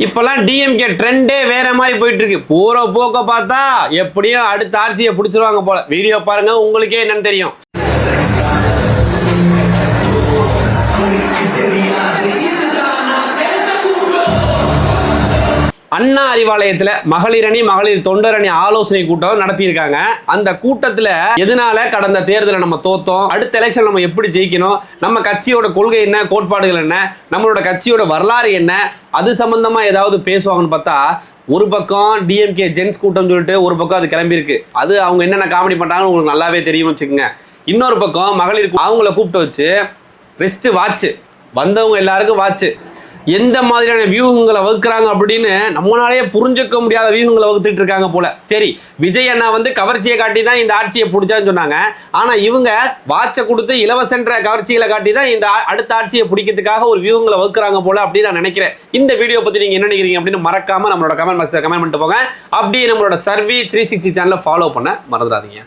இப்பெல்லாம் டிஎம்கே ட்ரெண்டே வேற மாதிரி போயிட்டு இருக்கு. போற போக்க பார்த்தா எப்படியும் அடுத்த ஆட்சியை பிடிச்சிருவாங்க போல. வீடியோ பாருங்க, உங்களுக்கே என்னன்னு தெரியும். அண்ணா அறிவாலயத்துல மகளிர் அணி மகளிர் தொண்டர் அணி ஆலோசனை கூட்டம் நடத்தியிருக்காங்க. அந்த கூட்டத்துல எதனால கடந்த தேர்தலை நம்ம தோத்தோம், அடுத்த எலெக்ஷன் நம்ம எப்படி ஜெயிக்கணும், நம்ம கட்சியோட கொள்கை என்ன, கோட்பாடுகள் என்ன, நம்மளோட கட்சியோட வரலாறு என்ன, அது சம்பந்தமா ஏதாவது பேசுவாங்கன்னு பார்த்தா ஒரு பக்கம் டிஎம்கே ஜென்ஸ் கூட்டம் சொல்லிட்டு ஒரு பக்கம் அது கிளம்பியிருக்கு. அது அவங்க என்னென்ன காமெடி பண்றாங்கன்னு உங்களுக்கு நல்லாவே தெரியும் வச்சுக்கோங்க. இன்னொரு பக்கம் மகளிர் அவங்கள கூப்பிட்டு வச்சு ரெஸ்ட் வாட்ச் வந்தவங்க எல்லாருக்கும் வாட்ச் எந்த மாதிரியான வியூகங்களை வகுக்கிறாங்க அப்படின்னு நம்மளாலேயே புரிஞ்சுக்க முடியாத வியூகங்களை வகுத்துட்டு இருக்காங்க போல. சரி, விஜய் அண்ணா கவர்ச்சியை காட்டி தான் இந்த ஆட்சியை பிடிச்சான்னு சொன்னாங்க. ஆனா இவங்க வாட்சை கொடுத்து இலவசன்ற கவர்ச்சிகளை காட்டி தான் இந்த அடுத்த ஆட்சியை பிடிக்கிறதுக்காக ஒரு வியூகங்களை வகுக்கிறாங்க போல அப்படின்னு நான் நினைக்கிறேன். இந்த வீடியோ பத்தி நீங்க என்ன நினைக்கிறீங்க அப்படின்னு மறக்காம நம்மளோட கமெண்ட் பாக்ஸ்ல கமெண்ட் பண்ணிட்டு போங்க. அப்படியே நம்மளோட சர்வி 360 சேனலை ஃபாலோ பண்ண மறந்துடாதீங்க.